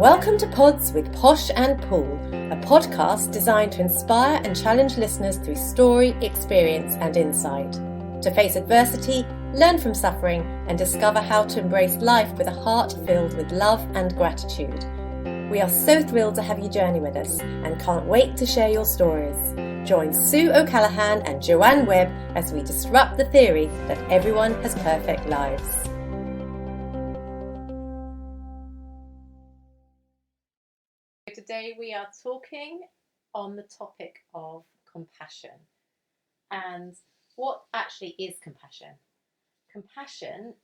Welcome to Pods with Posh and Paul, a podcast designed to inspire and challenge listeners through story, experience and insight. To face adversity, learn from suffering and discover how to embrace life with a heart filled with love and gratitude. We are so thrilled to have you journey with us and can't wait to share your stories. Join Sue O'Callaghan and Joanne Webb as we disrupt the theory that everyone has perfect lives. Today we are talking on the topic of compassion. And what actually is compassion? Compassion,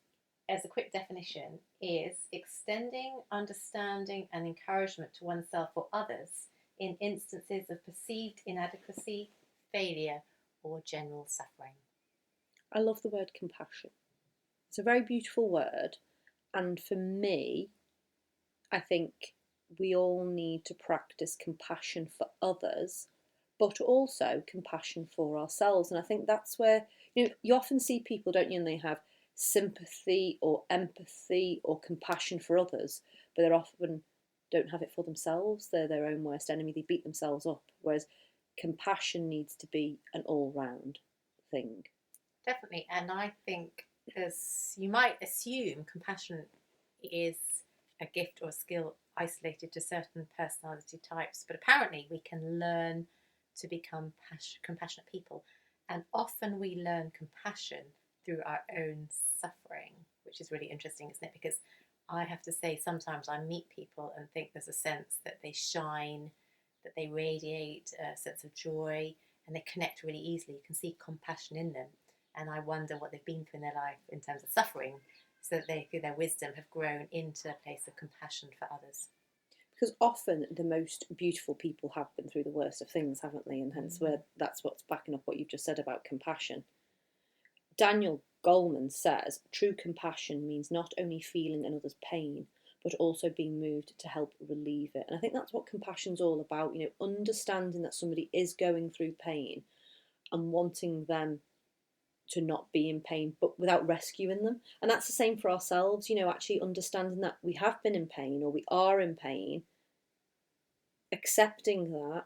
as a quick definition, is extending understanding and encouragement to oneself or others in instances of perceived inadequacy, failure, or general suffering. I love the word compassion. It's a very beautiful word, and for me, I think we all need to practice compassion for others, but also compassion for ourselves. And I think that's where, you often see people, don't you, and they have sympathy or empathy or compassion for others, but they often don't have it for themselves. They're their own worst enemy. They beat themselves up. Whereas compassion needs to be an all-round thing. Definitely. And I think, as you might assume, compassion is a gift or a skill isolated to certain personality types, but apparently we can learn to become compassionate people, and often we learn compassion through our own suffering, which is really interesting, isn't it? Because I have to say, sometimes I meet people and think there's a sense that they shine, that they radiate a sense of joy, and they connect really easily. You can see compassion in them, and I wonder what they've been through in their life in terms of suffering, so that they, through their wisdom, have grown into a place of compassion for others. Because often the most beautiful people have been through the worst of things, haven't they? And hence where that's what's backing up what you've just said about compassion. Daniel Goleman says, true compassion means not only feeling another's pain, but also being moved to help relieve it. And I think that's what compassion's all about, understanding that somebody is going through pain and wanting them to not be in pain, but without rescuing them. And that's the same for ourselves, actually understanding that we have been in pain or we are in pain, accepting that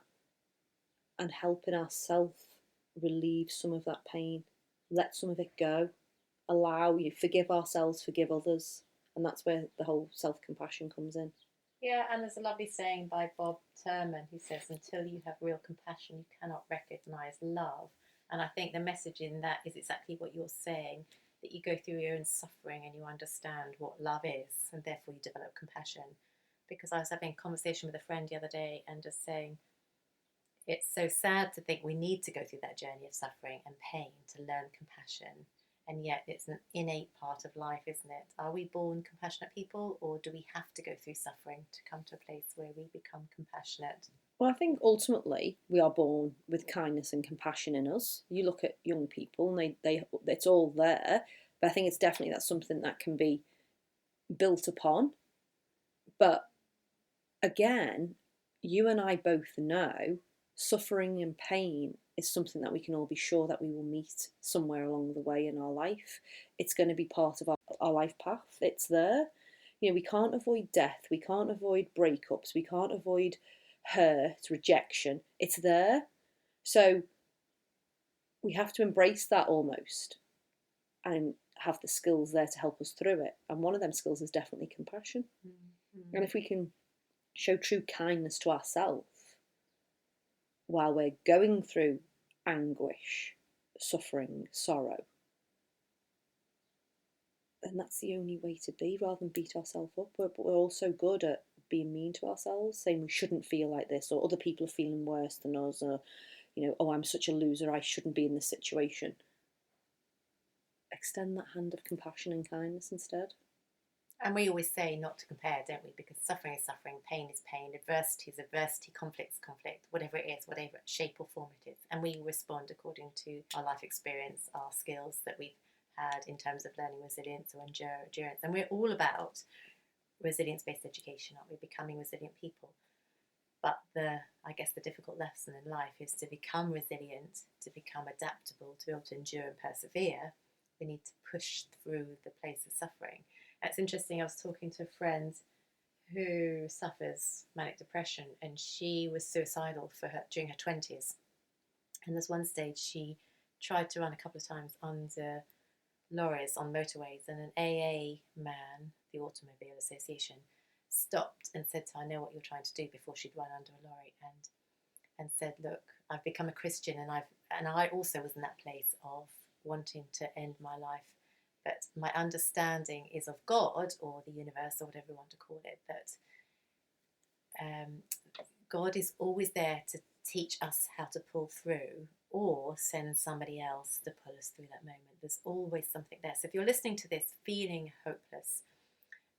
and helping ourselves relieve some of that pain, let some of it go, forgive ourselves, forgive others. And that's where the whole self-compassion comes in. Yeah, and there's a lovely saying by Bob Turman who says, until you have real compassion, you cannot recognise love. And I think the message in that is exactly what you're saying, that you go through your own suffering and you understand what love is, and therefore you develop compassion. Because I was having a conversation with a friend the other day and just saying, it's so sad to think we need to go through that journey of suffering and pain to learn compassion. And yet it's an innate part of life, isn't it? Are we born compassionate people, or do we have to go through suffering to come to a place where we become compassionate? Well, I think ultimately we are born with kindness and compassion in us. You look at young people and it's all there. But I think it's definitely that's something that can be built upon. But again, you and I both know suffering and pain is something that we can all be sure that we will meet somewhere along the way in our life. It's going to be part of our life path. It's there. We can't avoid death. We can't avoid breakups. We can't avoid hurt, rejection. It's there. So we have to embrace that almost and have the skills there to help us through it. And one of them skills is definitely compassion. Mm-hmm. And if we can show true kindness to ourselves while we're going through anguish, suffering, sorrow, then that's the only way to be, rather than beat ourselves up. But we're also good at being mean to ourselves, saying we shouldn't feel like this, or other people are feeling worse than us, or, oh, I'm such a loser, I shouldn't be in this situation. Extend that hand of compassion and kindness instead. And we always say not to compare, don't we? Because suffering is suffering, pain is pain, adversity is adversity, conflict is conflict, whatever it is, whatever shape or form it is. And we respond according to our life experience, our skills that we've had in terms of learning resilience or endurance. And we're all about resilience-based education, aren't we? Becoming resilient people. But I guess the difficult lesson in life is to become resilient, to become adaptable, to be able to endure and persevere. We need to push through the place of suffering. It's interesting, I was talking to a friend who suffers manic depression, and she was suicidal during her 20s. And there's one stage she tried to run a couple of times under lorries on motorways, and an AA man, the Automobile Association, stopped and said to her, "I know what you're trying to do," before she'd run under a lorry, and said, "Look, I've become a Christian, and I also was in that place of wanting to end my life, but my understanding is of God or the universe or whatever you want to call it, that um, God is always there to teach us how to pull through or send somebody else to pull us through that moment. There's always something there." So if you're listening to this feeling hopeless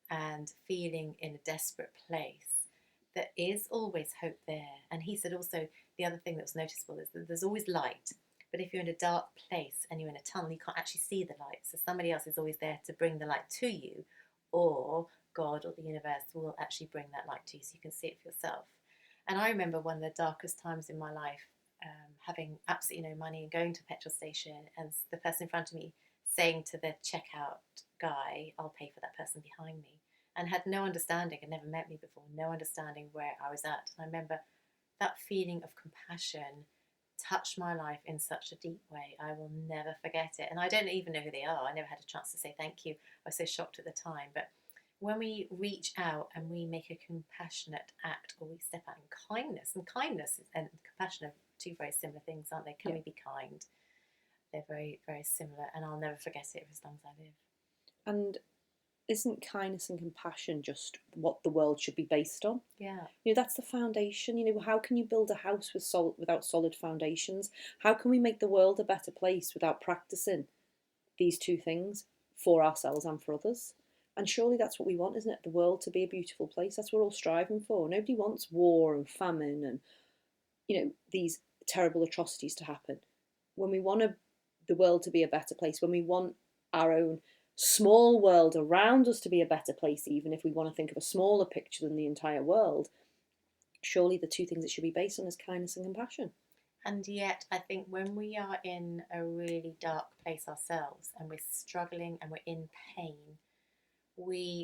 and feeling in a desperate place, there is always hope there. And he said also, the other thing that was noticeable is that there's always light. But if you're in a dark place and you're in a tunnel, you can't actually see the light. So somebody else is always there to bring the light to you, or God or the universe will actually bring that light to you so you can see it for yourself. And I remember one of the darkest times in my life, having absolutely no money and going to a petrol station, and the person in front of me saying to the checkout guy, "I'll pay for that person behind me," and had no understanding, had never met me before, no understanding where I was at. And I remember that feeling of compassion touched my life in such a deep way. I will never forget it. And I don't even know who they are. I never had a chance to say thank you. I was so shocked at the time. But when we reach out and we make a compassionate act, or we step out in kindness, and kindness and compassion are two very similar things, aren't they? Can we be kind? They're very, very similar. And I'll never forget it for as long as I live. And isn't kindness and compassion just what the world should be based on? Yeah. That's the foundation. How can you build a house without solid foundations? How can we make the world a better place without practicing these two things for ourselves and for others? And surely that's what we want, isn't it? The world to be a beautiful place. That's what we're all striving for. Nobody wants war and famine and these terrible atrocities to happen. When we want the world to be a better place, when we want our own small world around us to be a better place, even if we want to think of a smaller picture than the entire world, surely the two things it should be based on is kindness and compassion. And yet, I think when we are in a really dark place ourselves and we're struggling and we're in pain,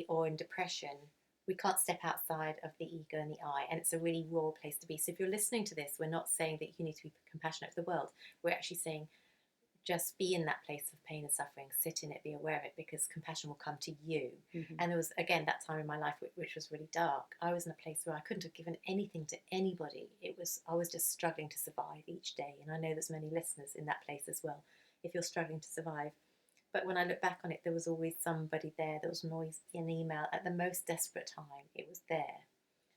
or in depression, we can't step outside of the ego and the I, and it's a really raw place to be. So if you're listening to this, we're not saying that you need to be compassionate to the world. We're actually saying just be in that place of pain and suffering, sit in it, be aware of it, because compassion will come to you. Mm-hmm. And there was, again, that time in my life which was really dark. I was in a place where I couldn't have given anything to anybody. I was just struggling to survive each day. And I know there's many listeners in that place as well, if you're struggling to survive. But when I look back on it, there was always somebody there. There was always an email. At the most desperate time, it was there.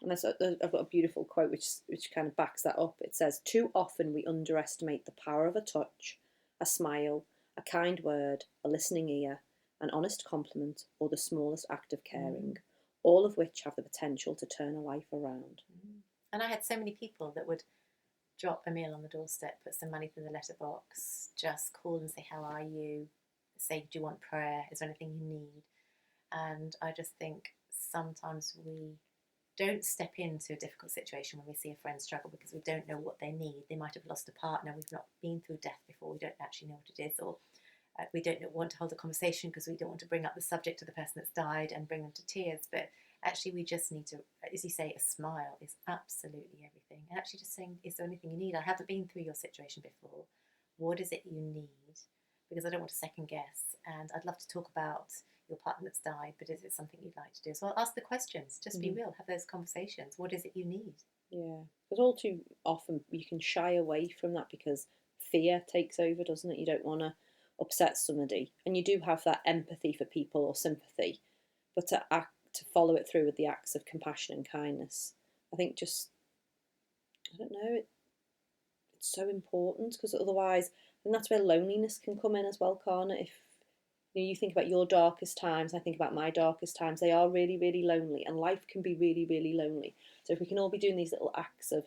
And I've got a beautiful quote which kind of backs that up. It says, "Too often we underestimate the power of a touch, a smile, a kind word, a listening ear, an honest compliment, or the smallest act of caring, all of which have the potential to turn a life around." And I had so many people that would drop a meal on the doorstep, put some money through the letterbox, just call and say, "How are you?" Say, "Do you want prayer? Is there anything you need?" And I just think sometimes we don't step into a difficult situation when we see a friend struggle, because we don't know what they need. They might have lost a partner. We've not been through death before. We don't actually know what it is. Or we don't want to hold a conversation because we don't want to bring up the subject of the person that's died and bring them to tears. But actually, we just need to, as you say, a smile is absolutely everything. And actually just saying, "Is there anything you need? I haven't been through your situation before. What is it you need?" Because I don't want to second guess. And I'd love to talk about your partner that's died, but is it something you'd like to do? So I'll ask the questions. Just be real. Have those conversations. What is it you need? Yeah, because all too often you can shy away from that because fear takes over, doesn't it? You don't want to upset somebody, and you do have that empathy for people or sympathy, but to follow it through with the acts of compassion and kindness, I think I don't know, it's so important, because otherwise, and that's where loneliness can come in as well, can't it? If you think about your darkest times, I think about my darkest times, they are really, really lonely, and life can be really, really lonely. So if we can all be doing these little acts of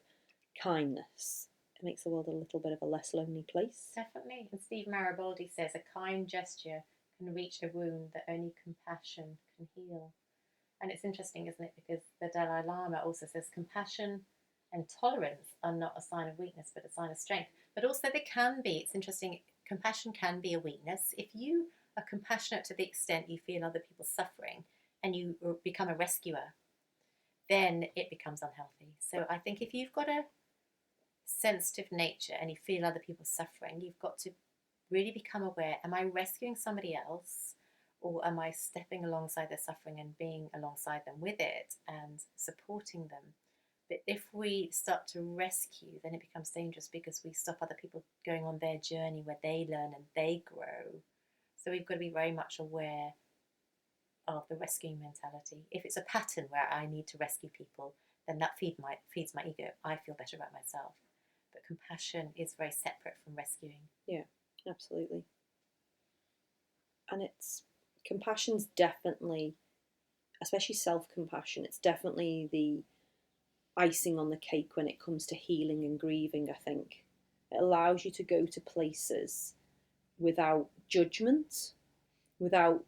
kindness, it makes the world a little bit of a less lonely place. Definitely. And Steve Maribaldi says a kind gesture can reach a wound that only compassion can heal. And it's interesting, isn't it? Because the Dalai Lama also says compassion and tolerance are not a sign of weakness, but a sign of strength. But also they can be. It's interesting. Compassion can be a weakness. If you are compassionate to the extent you feel other people suffering and you become a rescuer, then it becomes unhealthy. So I think if you've got a sensitive nature and you feel other people suffering, you've got to really become aware, am I rescuing somebody else, or am I stepping alongside their suffering and being alongside them with it and supporting them? But if we start to rescue, then it becomes dangerous because we stop other people going on their journey where they learn and they grow. So we've got to be very much aware of the rescuing mentality. If it's a pattern where I need to rescue people, then that feeds my ego. I feel better about myself. But compassion is very separate from rescuing. Yeah, absolutely. And compassion's definitely, especially self-compassion, it's definitely the icing on the cake when it comes to healing and grieving, I think. It allows you to go to places without judgment, without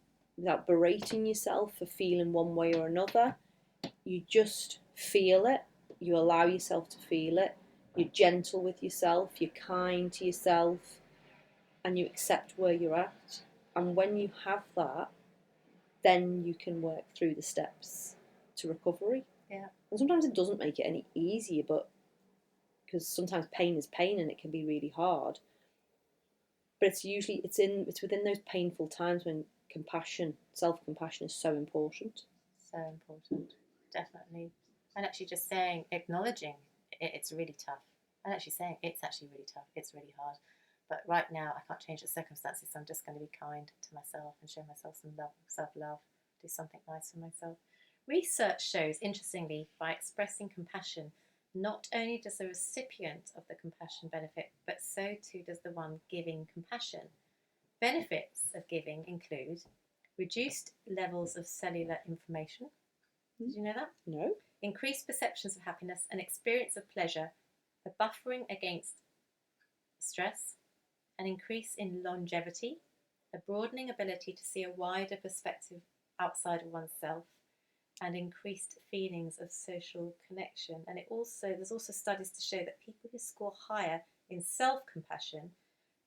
berating yourself for feeling one way or another. You just feel it. You allow yourself to feel it. You're gentle with yourself. You're kind to yourself. And you accept where you're at. And when you have that, then you can work through the steps to recovery. Yeah. And sometimes it doesn't make it any easier, but because sometimes pain is pain and it can be really hard. But it's within those painful times when self-compassion is so important. So important, definitely. And actually just saying, acknowledging it's really tough. And actually saying it's actually really tough, it's really hard. But right now I can't change the circumstances, so I'm just going to be kind to myself and show myself some love, self-love, do something nice for myself. Research shows, interestingly, by expressing compassion, not only does the recipient of the compassion benefit, but so too does the one giving compassion. Benefits of giving include reduced levels of cellular inflammation. Did you know that? No. Increased perceptions of happiness, an experience of pleasure, a buffering against stress, an increase in longevity, a broadening ability to see a wider perspective outside of oneself, and increased feelings of social connection. And there's also studies to show that people who score higher in self-compassion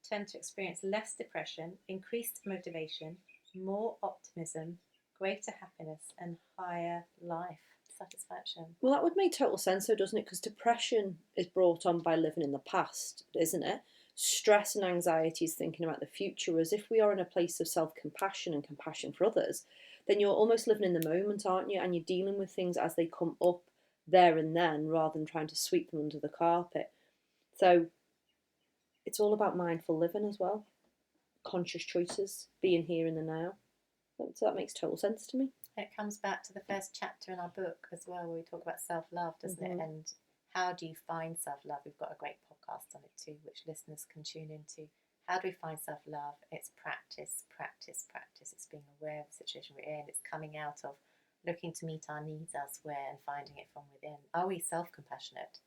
tend to experience less depression, increased motivation, more optimism, greater happiness, and higher life satisfaction. Well, that would make total sense, though, doesn't it? Because depression is brought on by living in the past, isn't it? Stress and anxiety is thinking about the future. Whereas if we are in a place of self-compassion and compassion for others, then you're almost living in the moment, aren't you? And you're dealing with things as they come up there and then, rather than trying to sweep them under the carpet. So it's all about mindful living as well, conscious choices, being here in the now. So that makes total sense to me. It comes back to the first chapter in our book as well, where we talk about self-love, doesn't it? And how do you find self-love? We've got a great podcast on it too, which listeners can tune into. How do we find self-love? It's practice, practice, practice. It's being aware of the situation we're in. It's coming out of looking to meet our needs elsewhere and finding it from within. Are we self-compassionate?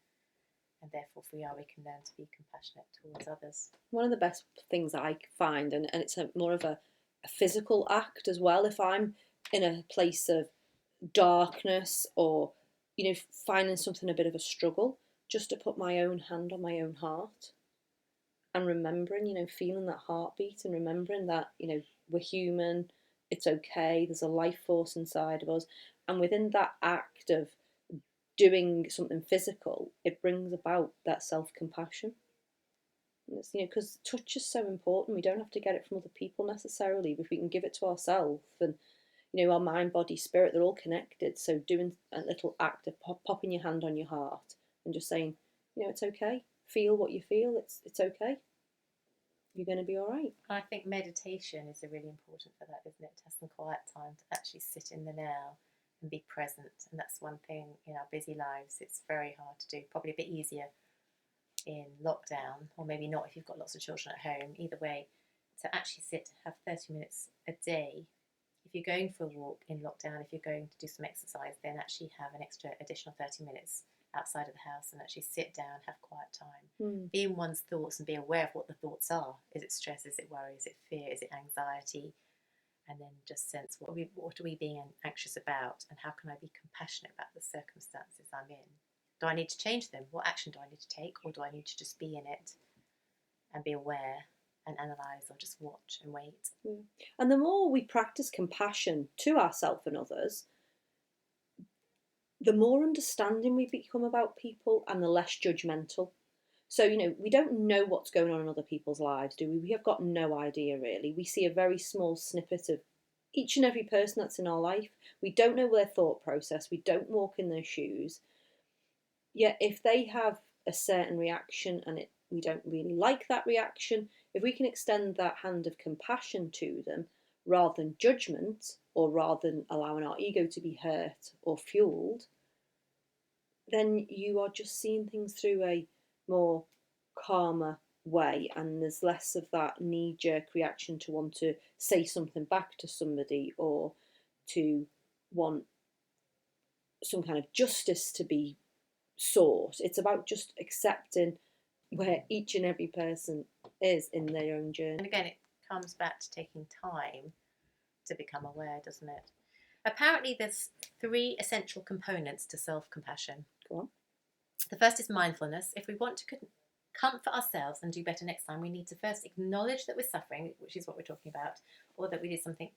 And therefore, if we are, we can learn to be compassionate towards others. One of the best things I find, and it's more of a physical act as well, if I'm in a place of darkness or, finding something a bit of a struggle, just to put my own hand on my own heart and remembering, feeling that heartbeat and remembering that, we're human, it's okay, there's a life force inside of us. And within that act of doing something physical, it brings about that self-compassion. It's, because touch is so important. We don't have to get it from other people necessarily, but if we can give it to ourselves. And our mind, body, spirit, they're all connected. So doing a little act of popping your hand on your heart and just saying, it's okay. Feel what you feel. It's okay. You're going to be all right. I think meditation is really important for that, isn't it? To have some quiet time to actually sit in the now and be present. And that's one thing in our busy lives, it's very hard to do. Probably a bit easier in lockdown, or maybe not if you've got lots of children at home. Either way, to actually sit, have 30 minutes a day. If you're going for a walk in lockdown, if you're going to do some exercise, then actually have an extra additional 30 minutes outside of the house and actually sit down, have quiet time. Be in one's thoughts and be aware of what the thoughts are. Is it stress? Is it worry? Is it fear? Is it anxiety? And then just sense what are we being anxious about, and how can I be compassionate about the circumstances I'm in? Do I need to change them? What action do I need to take? Or do I need to just be in it and be aware and analyse, or just watch and wait? And the more we practice compassion to ourselves and others, the more understanding we become about people and the less judgmental. So, we don't know what's going on in other people's lives, do we? We have got no idea, really. We see a very small snippet of each and every person that's in our life. We don't know their thought process. We don't walk in their shoes. Yet, if they have a certain reaction and we don't really like that reaction, if we can extend that hand of compassion to them rather than judgment, or rather than allowing our ego to be hurt or fueled, then you are just seeing things through a more calmer way, and there's less of that knee-jerk reaction to want to say something back to somebody, or to want some kind of justice to be sought. It's about just accepting where each and every person is in their own journey. And again, it comes back to taking time to become aware, doesn't it? Apparently, there's 3 essential components to self-compassion. Go on. The first is mindfulness. If we want to comfort ourselves and do better next time, we need to first acknowledge that we're suffering, which is what we're talking about, or that we did something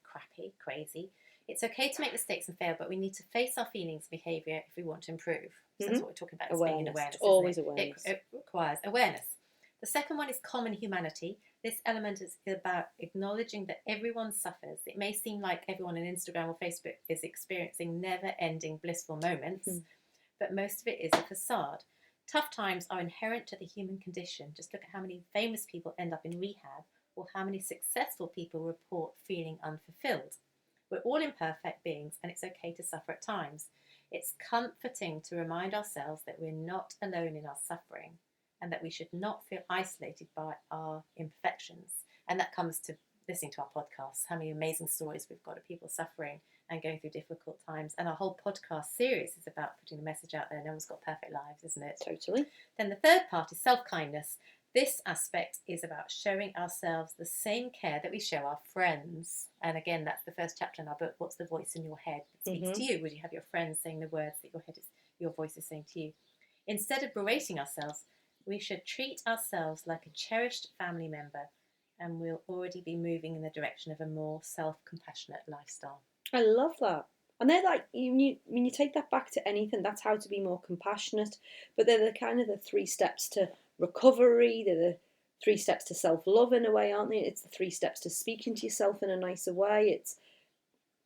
crazy. It's okay to make mistakes and fail, but we need to face our feelings and behaviour if we want to improve. So that's what we're talking about, being in awareness. Always awareness. It requires awareness. The second one is common humanity. This element is about acknowledging that everyone suffers. It may seem like everyone on Instagram or Facebook is experiencing never-ending blissful moments, but most of it is a facade. Tough times are inherent to the human condition. Just look at how many famous people end up in rehab, or how many successful people report feeling unfulfilled. We're all imperfect beings, and it's okay to suffer at times. It's comforting to remind ourselves that we're not alone in our suffering, and that we should not feel isolated by our imperfections. And that comes to listening to our podcasts, how many amazing stories we've got of people suffering and going through difficult times. And our whole podcast series is about putting the message out there. No one's got perfect lives, isn't it? Totally. Then the third part is self-kindness. This aspect is about showing ourselves the same care that we show our friends. And again, that's the first chapter in our book, What's the Voice in Your Head that speaks to you? Would you have your friends saying the words that your voice is saying to you? Instead of berating ourselves, we should treat ourselves like a cherished family member, and we'll already be moving in the direction of a more self-compassionate lifestyle. I love that. And they're like, when you take that back to anything, that's how to be more compassionate. But they're the kind of the 3 steps to recovery. They're the 3 steps to self-love in a way, aren't they? It's the 3 steps to speaking to yourself in a nicer way.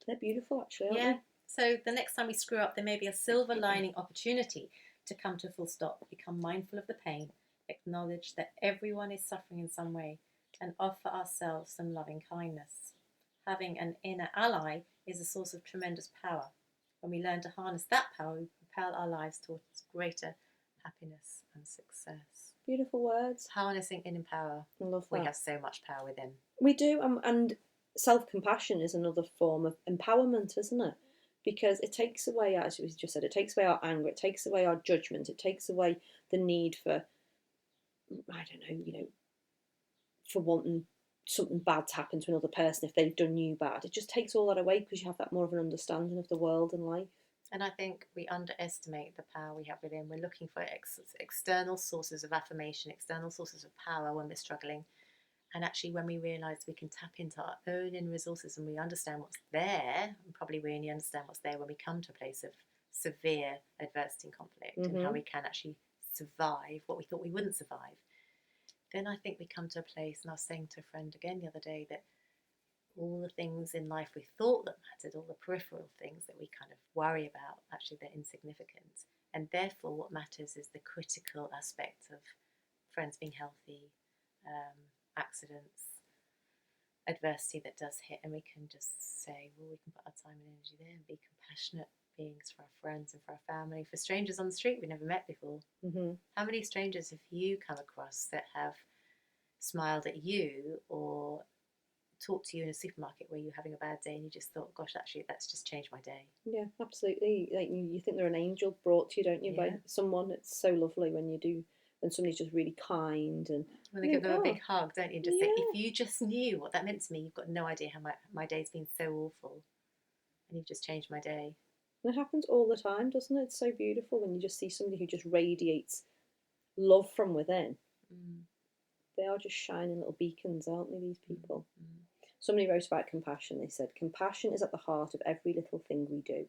They're beautiful, actually, aren't they? So the next time we screw up, there may be a silver lining opportunity to come to a full stop, become mindful of the pain, acknowledge that everyone is suffering in some way, and offer ourselves some loving kindness. Having an inner ally is a source of tremendous power. When we learn to harness that power, we propel our lives towards greater happiness and success. Beautiful words. Harnessing inner power. I love that. We have so much power within. We do, and self-compassion is another form of empowerment, isn't it? Because it takes away, as we just said, it takes away our anger, it takes away our judgment, it takes away the need for, I don't know, for wanting something bad to happen to another person if they've done you bad. It just takes all that away because you have that more of an understanding of the world and life. And I think we underestimate the power we have within. We're looking for external sources of affirmation, external sources of power when we're struggling. And actually, when we realise we can tap into our own inner resources and we understand what's there, and probably we only understand what's there when we come to a place of severe adversity and conflict, and how we can actually survive what we thought we wouldn't survive, then I think we come to a place, and I was saying to a friend again the other day, that all the things in life we thought that mattered, all the peripheral things that we kind of worry about, actually they're insignificant. And therefore what matters is the critical aspect of friends being healthy, accidents, adversity that does hit, and we can just say, well, we can put our time and energy there and be compassionate beings for our friends and for our family, for strangers on the street we never met before. How many strangers have you come across that have smiled at you or talked to you in a supermarket where you're having a bad day and you just thought, gosh, actually that's just changed my day? Yeah, absolutely. Like, you think they're an angel brought to you, don't you, by someone. It's so lovely when somebody's just really kind, and when they give them a big hug, don't you? Just say, if you just knew what that meant to me, you've got no idea how my day's been so awful, and you've just changed my day. And it happens all the time, doesn't it? It's so beautiful when you just see somebody who just radiates love from within. They are just shining little beacons, aren't they, these people? Somebody wrote about compassion. They said, compassion is at the heart of every little thing we do.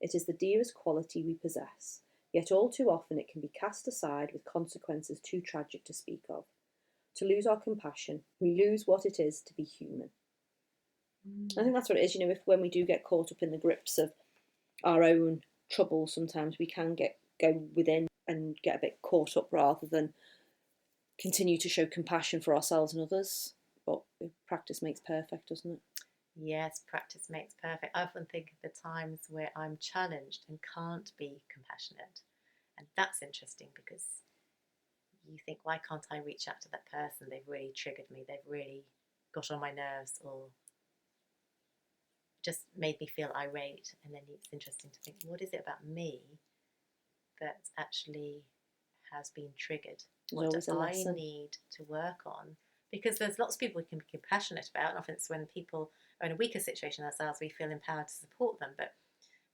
It is the dearest quality we possess, yet all too often it can be cast aside with consequences too tragic to speak of. To lose our compassion, we lose what it is to be human. I think that's what it is, if when we do get caught up in the grips of our own trouble, sometimes we can go within and get a bit caught up rather than continue to show compassion for ourselves and others. But practice makes perfect, doesn't it? Yes, practice makes perfect. I often think of the times where I'm challenged and can't be compassionate. And that's interesting because you think, why can't I reach out to that person? They've really triggered me. They've really got on my nerves or just made me feel irate. And then it's interesting to think, what is it about me that actually has been triggered? What do I need to work on? Because there's lots of people we can be compassionate about, and often it's when people are in a weaker situation ourselves, we feel empowered to support them. But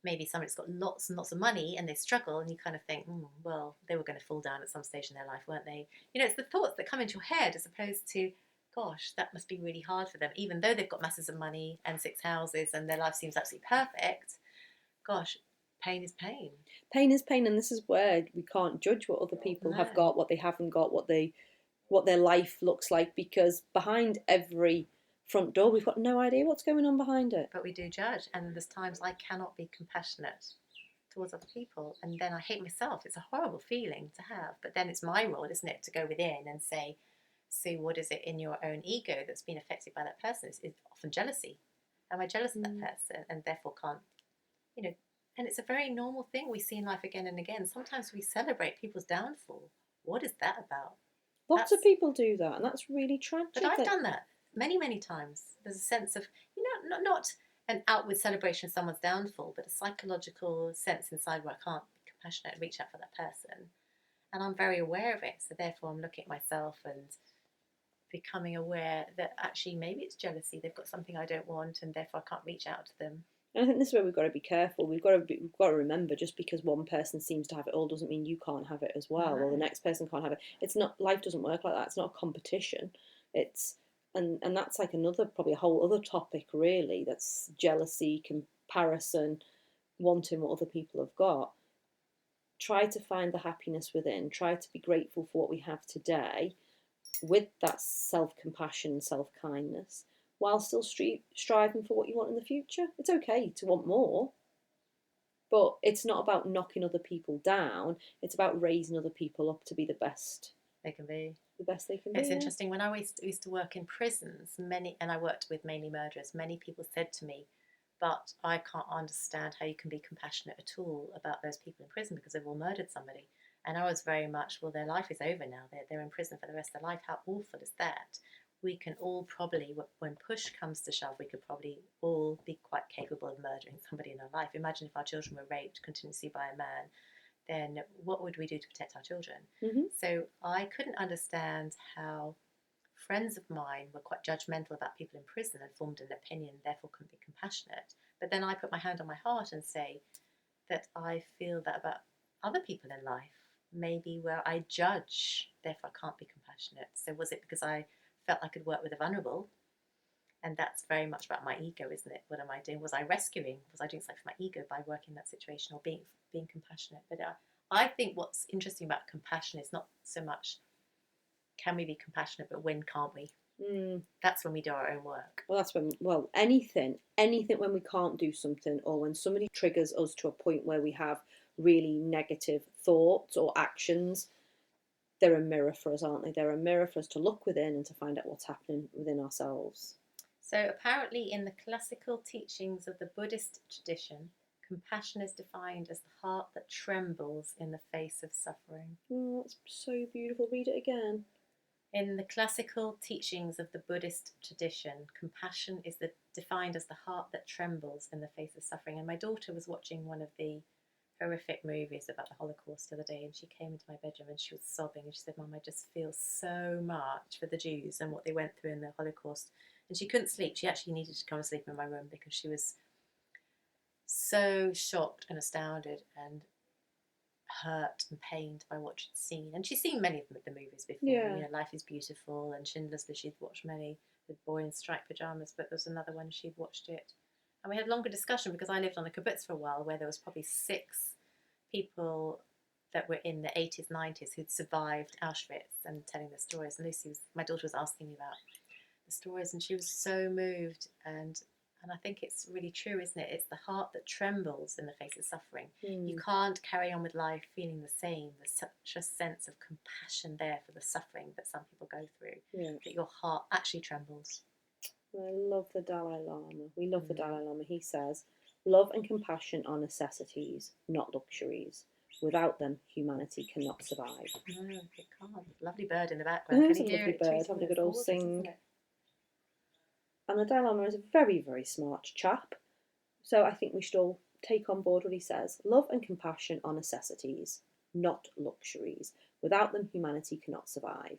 maybe somebody's got lots and lots of money and they struggle, and you kind of think, well, they were going to fall down at some stage in their life, weren't they? It's the thoughts that come into your head as opposed to, gosh, that must be really hard for them, even though they've got masses of money and 6 houses and their life seems absolutely perfect. Gosh, pain is pain. Pain is pain, and this is where we can't judge what other people have got, what they haven't got, what their life looks like, because behind every front door we've got no idea what's going on behind it. But we do judge, and there's times I cannot be compassionate towards other people, and then I hate myself. It's a horrible feeling to have, but then it's my role, isn't it, to go within and say, see, what is it in your own ego that's been affected by that person? It's often jealousy. Am I jealous of that person and therefore can't, and it's a very normal thing we see in life again and again. Sometimes we celebrate people's downfall. What is that about? Lots of people do that, and that's really tragic. But I've done that many, many times. There's a sense of, not an outward celebration of someone's downfall, but a psychological sense inside where I can't be compassionate and reach out for that person. And I'm very aware of it. So therefore I'm looking at myself and becoming aware that actually maybe it's jealousy. They've got something I don't want, and therefore I can't reach out to them. And I think this is where we've got to be careful. We've got to remember, just because one person seems to have it all doesn't mean you can't have it as well, or the next person can't have it. It's not, life doesn't work like that. It's not a competition. And that's like probably a whole other topic really. That's jealousy, comparison, wanting what other people have got. Try to find the happiness within. Try to be grateful for what we have today, with that self-compassion, self-kindness, while still striving for what you want in the future. It's okay to want more, but it's not about knocking other people down. It's about raising other people up to be the best they can be. The best they can be. It's interesting. When I used to work in prisons, and I worked with mainly murderers, many people said to me, but I can't understand how you can be compassionate at all about those people in prison because they've all murdered somebody. And I was very much, well, their life is over now. They're in prison for the rest of their life. How awful is that? We can all probably, when push comes to shove, we could probably all be quite capable of murdering somebody in our life. Imagine if our children were raped continuously by a man, then what would we do to protect our children? Mm-hmm. So I couldn't understand how friends of mine were quite judgmental about people in prison and formed an opinion, therefore couldn't be compassionate. But then I put my hand on my heart and say that I feel that about other people in life, maybe where I judge, therefore I can't be compassionate. So was it because I felt I could work with the vulnerable? And that's very much about my ego, isn't it? What am I doing? Was I rescuing? Was I doing something for my ego by working in that situation or being compassionate? But I think what's interesting about compassion is not so much can we be compassionate, but when can't we? That's when we do our own work. Well, that's when, anything when we can't do something, or when somebody triggers us to a point where we have really negative thoughts or actions, they're a mirror for us, aren't they? They're a mirror for us to look within and to find out what's happening within ourselves. So apparently in the classical teachings of the Buddhist tradition, compassion is defined as the heart that trembles in the face of suffering. Oh, that's so beautiful. Read it again. In the classical teachings of the Buddhist tradition, compassion is defined as the heart that trembles in the face of suffering. And my daughter was watching one of the horrific movies about the Holocaust the other day, and she came into my bedroom and she was sobbing, and she said, "Mum, I just feel so much for the Jews and what they went through in the Holocaust." And she couldn't sleep. She actually needed to come and sleep in my room because she was so shocked and astounded and hurt and pained by what she'd seen. And she's seen many of the movies before. Yeah. Life is Beautiful and Schindler's List. She'd watched many with Boy in Striped Pajamas, but there's another one she'd watched it And we had a longer discussion because I lived on a kibbutz for a while where there was probably 6 people that were in the 80s, 90s who'd survived Auschwitz and telling their stories. And my daughter was asking me about the stories, and she was so moved. And I think it's really true, isn't it? It's the heart that trembles in the face of suffering. You can't carry on with life feeling the same. There's such a sense of compassion there for the suffering that some people go through, that your heart actually trembles. I love the Dalai Lama. We love the Dalai Lama. He says, love and compassion are necessities, not luxuries. Without them, humanity cannot survive. No, it can't. Lovely bird in the background. There's a lovely bird having a good old sing. And the Dalai Lama is a very, very smart chap. So I think we should all take on board what he says. Love and compassion are necessities, not luxuries. Without them, humanity cannot survive.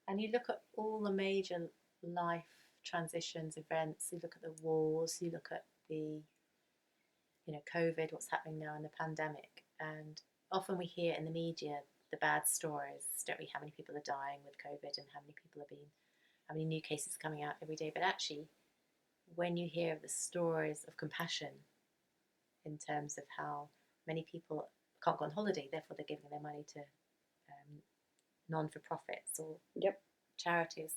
And you look at all the major life transitions, events, you look at the wars, you look at the, COVID, what's happening now in the pandemic. And often we hear in the media the bad stories, don't we? How many people are dying with COVID and how many new cases coming out every day. But actually, when you hear of the stories of compassion in terms of how many people can't go on holiday, therefore they're giving their money to non-for-profits or charities,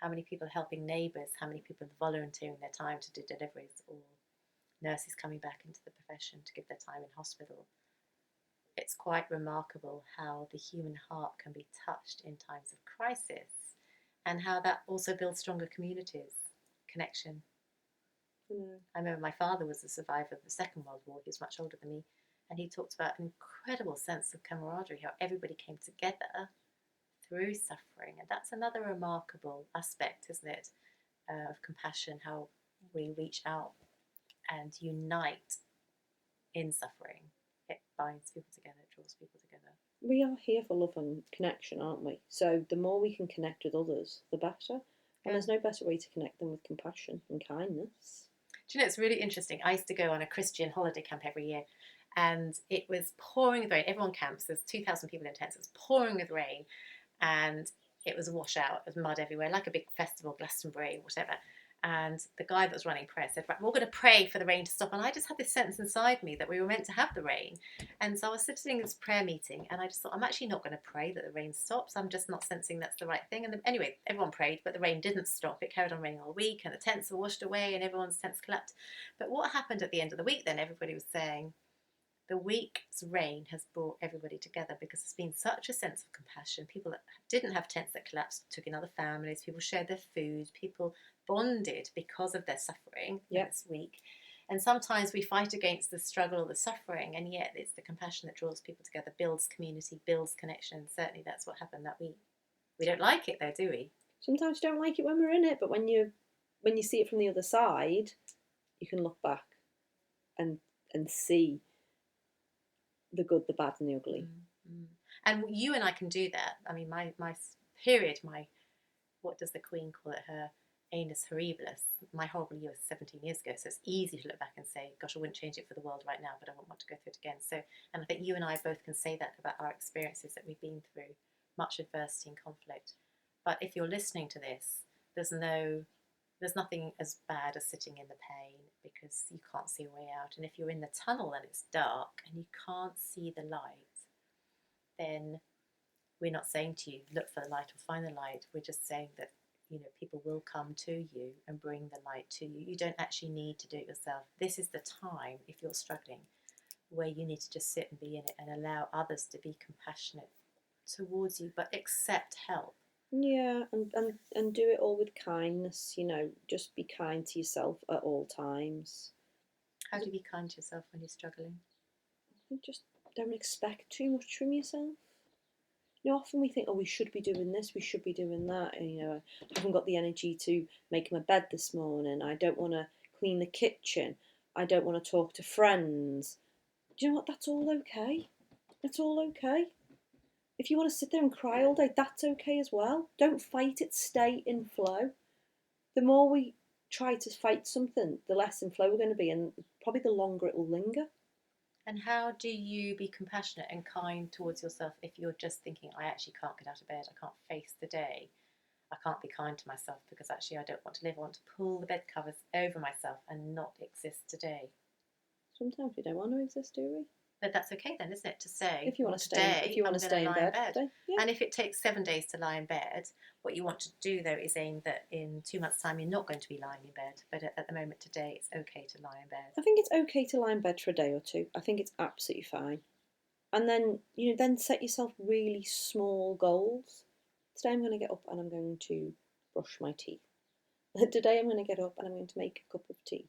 how many people are helping neighbours, how many people are volunteering their time to do deliveries, or nurses coming back into the profession to give their time in hospital. It's quite remarkable how the human heart can be touched in times of crisis, and how that also builds stronger communities, connection. I remember my father was a survivor of the Second World War. He was much older than me, and he talked about an incredible sense of camaraderie, how everybody came together through suffering. And that's another remarkable aspect, isn't it, of compassion, how we reach out and unite in suffering. It binds people together, it draws people together. We are here for love and connection, aren't we? So the more we can connect with others, the better. And there's no better way to connect them with compassion and kindness. Do you know, it's really interesting. I used to go on a Christian holiday camp every year, and it was pouring with rain. Everyone camps. There's 2,000 people in tents. It was pouring with rain, and it was a washout. It was mud everywhere, like a big festival, Glastonbury, whatever. And the guy that was running prayer said, right, we're going to pray for the rain to stop. And I just had this sense inside me that we were meant to have the rain. And so I was sitting in this prayer meeting, and I just thought, I'm actually not going to pray that the rain stops. I'm just not sensing that's the right thing. And then, anyway, everyone prayed, but the rain didn't stop. It carried on raining all week, and the tents were washed away, and everyone's tents collapsed. But what happened at the end of the week then? Everybody was saying, the week's rain has brought everybody together because there's been such a sense of compassion. People that didn't have tents that collapsed took in other families. People shared their food. People bonded because of their suffering this week. And sometimes we fight against the struggle or the suffering, and yet it's the compassion that draws people together, builds community, builds connection. Certainly that's what happened that week. We don't like it though, do we? Sometimes you don't like it when we're in it, but when you see it from the other side, you can look back and see the good, the bad, and the ugly. And you and I can do that. I mean, my period, what does the Queen call it? Her anus horribilis. My horrible year was 17 years ago, so it's easy to look back and say, gosh, I wouldn't change it for the world right now, but I wouldn't want to go through it again. So, and I think you and I both can say that about our experiences, that we've been through much adversity and conflict. But if you're listening to this, there's nothing as bad as sitting in the pain because you can't see a way out. And if you're in the tunnel and it's dark and you can't see the light, then we're not saying to you, look for the light or find the light. We're just saying that, people will come to you and bring the light to you. You don't actually need to do it yourself. This is the time, if you're struggling, where you need to just sit and be in it and allow others to be compassionate towards you, but accept help. Yeah, and do it all with kindness, just be kind to yourself at all times. How do you be kind to yourself when you're struggling? Just don't expect too much from yourself. Often we think, oh, we should be doing this, we should be doing that. And, I haven't got the energy to make my bed this morning. I don't want to clean the kitchen. I don't want to talk to friends. Do you know what? That's all okay. It's all okay. If you want to sit there and cry all day, that's okay as well. Don't fight it, stay in flow. The more we try to fight something, the less in flow we're going to be, and probably the longer it will linger. And how do you be compassionate and kind towards yourself if you're just thinking, I actually can't get out of bed, I can't face the day? I can't be kind to myself because actually I don't want to live. I want to pull the bed covers over myself and not exist today. Sometimes we don't want to exist, do we? But that's okay then, isn't it? To say, If you want to stay, today I'm going to stay in lie bed, today, yeah. And if it takes 7 days to lie in bed, what you want to do though is aim that in 2 months' time you're not going to be lying in bed. But at the moment today, it's okay to lie in bed. I think it's okay to lie in bed for a day or two. I think it's absolutely fine. And then, then set yourself really small goals. Today I'm going to get up and I'm going to brush my teeth. Today I'm going to get up and I'm going to make a cup of tea.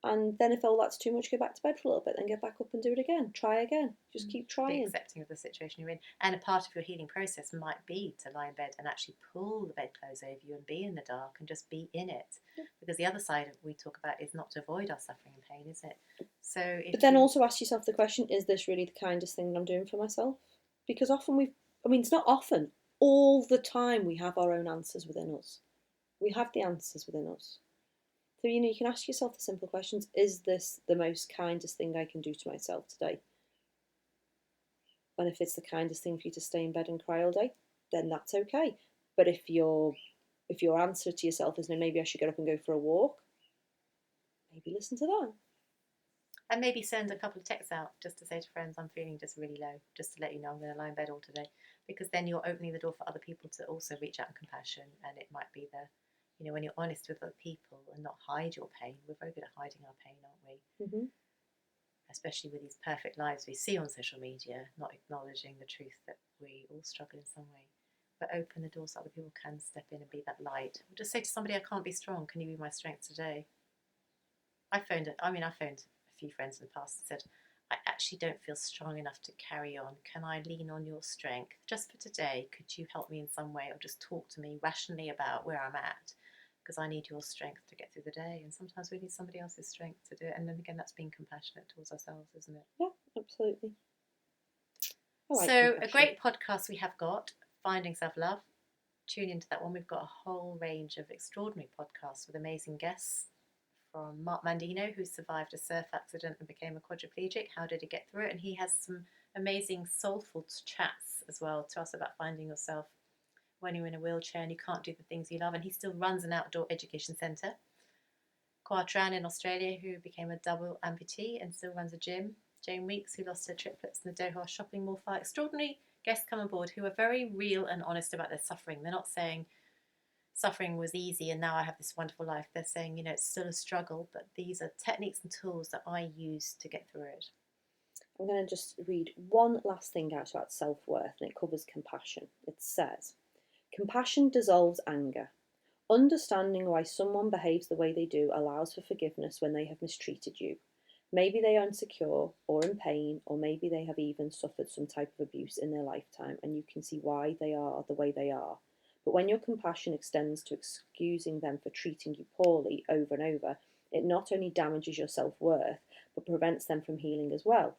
And then if all that's too much, go back to bed for a little bit, then get back up and do it again. Try again. Just keep trying. Be accepting of the situation you're in. And a part of your healing process might be to lie in bed and actually pull the bedclothes over you and be in the dark and just be in it. Yeah. Because the other side we talk about is not to avoid our suffering and pain, is it? So, but then also ask yourself the question, is this really the kindest thing that I'm doing for myself? Because often it's not often, all the time we have our own answers within us. We have the answers within us. So, you can ask yourself the simple questions. Is this the most kindest thing I can do to myself today? And if it's the kindest thing for you to stay in bed and cry all day, then that's okay. But if your answer to yourself is, no, maybe I should get up and go for a walk, maybe listen to that. And maybe send a couple of texts out just to say to friends, I'm feeling just really low, just to let you know I'm going to lie in bed all today. Because then you're opening the door for other people to also reach out in compassion. And it might be when you're honest with other people and not hide your pain. We're very good at hiding our pain, aren't we? Mm-hmm. Especially with these perfect lives we see on social media, not acknowledging the truth that we all struggle in some way. But open the doors so other people can step in and be that light. Or just say to somebody, I can't be strong. Can you be my strength today? I phoned a few friends in the past and said, I actually don't feel strong enough to carry on. Can I lean on your strength? Just for today, could you help me in some way or just talk to me rationally about where I'm at? Because I need your strength to get through the day. And sometimes we need somebody else's strength to do it. And then again, that's being compassionate towards ourselves, isn't it? Yeah, absolutely. So a great podcast we have got, Finding Self-Love. Tune into that one. We've got a whole range of extraordinary podcasts with amazing guests. From Mark Mandino, who survived a surf accident and became a quadriplegic. How did he get through it? And he has some amazing soulful chats as well to us about finding yourself when you're in a wheelchair and you can't do the things you love. And he still runs an outdoor education centre. Tran in Australia, who became a double amputee and still runs a gym. Jane Weeks, who lost her triplets in the Doha shopping mall fire. Extraordinary guests come on board who are very real and honest about their suffering. They're not saying suffering was easy and now I have this wonderful life. They're saying, it's still a struggle, but these are techniques and tools that I use to get through it. I'm going to just read one last thing out about self-worth, and it covers compassion. It says, compassion dissolves anger. Understanding why someone behaves the way they do allows for forgiveness when they have mistreated you. Maybe they are insecure or in pain, or maybe they have even suffered some type of abuse in their lifetime, and you can see why they are the way they are. But when your compassion extends to excusing them for treating you poorly over and over, it not only damages your self-worth, but prevents them from healing as well.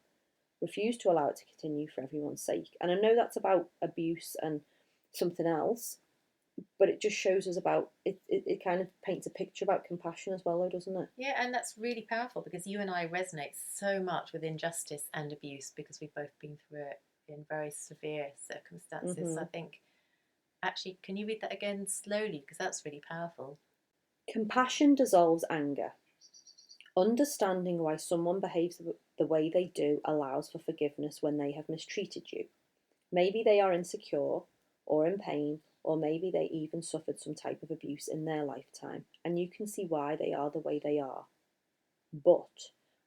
Refuse to allow it to continue for everyone's sake. And I know that's about abuse and something else, but it just shows us about, it kind of paints a picture about compassion as well, though, doesn't it? Yeah, and that's really powerful because you and I resonate so much with injustice and abuse because we've both been through it in very severe circumstances. Mm-hmm. So I think, actually, can you read that again slowly? Because that's really powerful. Compassion dissolves anger. Understanding why someone behaves the way they do allows for forgiveness when they have mistreated you. Maybe they are insecure or in pain, or maybe they even suffered some type of abuse in their lifetime, and you can see why they are the way they are. But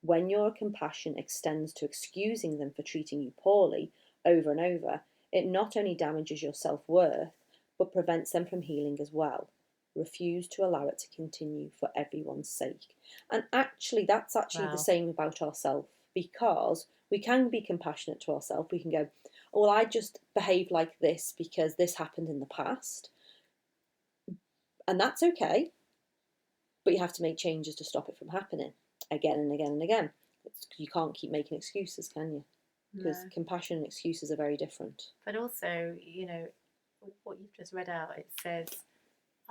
when your compassion extends to excusing them for treating you poorly over and over, it not only damages your self-worth, but prevents them from healing as well. Refuse to allow it to continue for everyone's sake. And actually, that's actually the same about ourselves, because we can be compassionate to ourselves. We can go, oh, well, I just behaved like this because this happened in the past. And that's okay. But you have to make changes to stop it from happening again and again and again. You can't keep making excuses, can you? Because compassion and excuses are very different. But also, what you've just read out, it says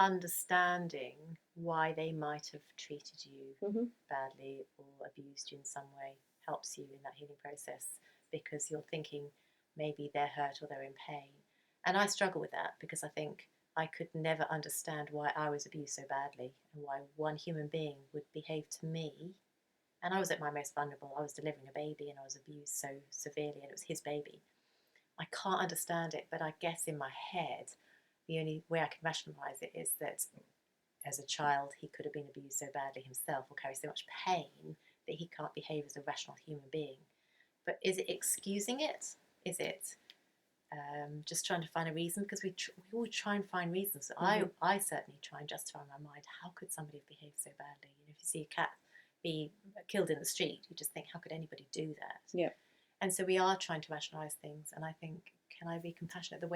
understanding why they might have treated you badly or abused you in some way helps you in that healing process, because you're thinking maybe they're hurt or they're in pain. And I struggle with that because I think I could never understand why I was abused so badly and why one human being would behave to me. And I was at my most vulnerable. I was delivering a baby and I was abused so severely, and it was his baby. I can't understand it, but I guess in my head, the only way I can rationalise it is that as a child, he could have been abused so badly himself or carry so much pain that he can't behave as a rational human being. But is it excusing it? Is it just trying to find a reason? Because we all try and find reasons. I certainly try and justify in my mind, how could somebody have behaved so badly? You know, if you see a cat be killed in the street, you just think, how could anybody do that? Yeah. And so we are trying to rationalise things. And I think, can I be compassionate? The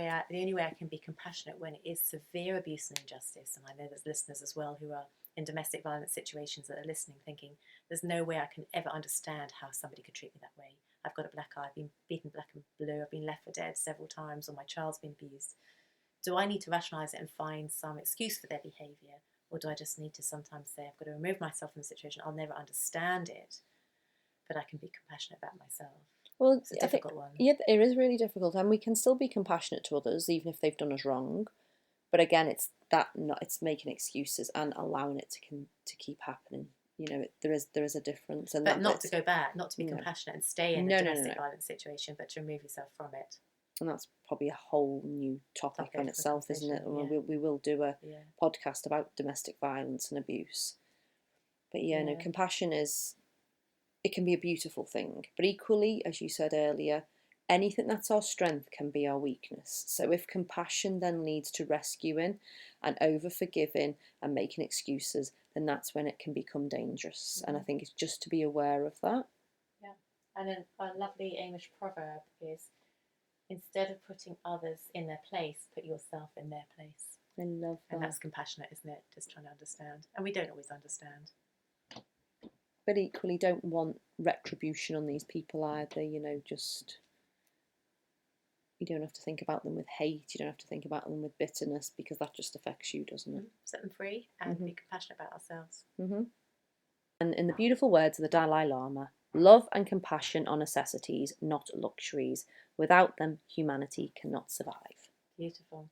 only way I can be compassionate when it is severe abuse and injustice, and I know there's listeners as well who are in domestic violence situations that are listening, thinking, there's no way I can ever understand how somebody could treat me that way. I've got a black eye, I've been beaten black and blue, I've been left for dead several times, or my child's been abused. Do I need to rationalise it and find some excuse for their behaviour? Or do I just need to sometimes say, I've got to remove myself from the situation, I'll never understand it, but I can be compassionate about myself? Well, it's a difficult one. Yeah, it is really difficult, and we can still be compassionate to others even if they've done us wrong. But again, it's making excuses and allowing it to keep happening. You know, there is a difference, and but not to go back, not to be compassionate and stay in a domestic violence situation, but to remove yourself from it. And that's probably a whole new topic on itself, isn't it? Yeah. We will do a podcast about domestic violence and abuse. But no, compassion it can be a beautiful thing. But equally, as you said earlier, anything that's our strength can be our weakness. So if compassion then leads to rescuing and over-forgiving and making excuses, then that's when it can become dangerous. And I think it's just to be aware of that. Yeah. And then a lovely Amish proverb is, instead of putting others in their place, put yourself in their place. I love that. And that's compassionate, isn't it? Just trying to understand. And we don't always understand. But equally don't want retribution on these people either, you know, just... You don't have to think about them with hate, you don't have to think about them with bitterness, because that just affects you, doesn't it? Set them free and be compassionate about ourselves. And in the beautiful words of the Dalai Lama, love and compassion are necessities, not luxuries. Without them, humanity cannot survive. Beautiful.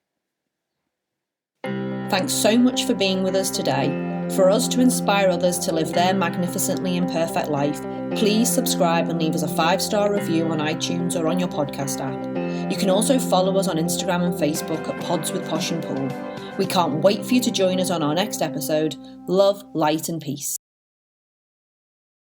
Thanks so much for being with us today. For us to inspire others to live their magnificently imperfect life, please subscribe and leave us a 5-star review on iTunes or on your podcast app. You can also follow us on Instagram and Facebook at Pods with Posh and Paul. We can't wait for you to join us on our next episode. Love, light and peace.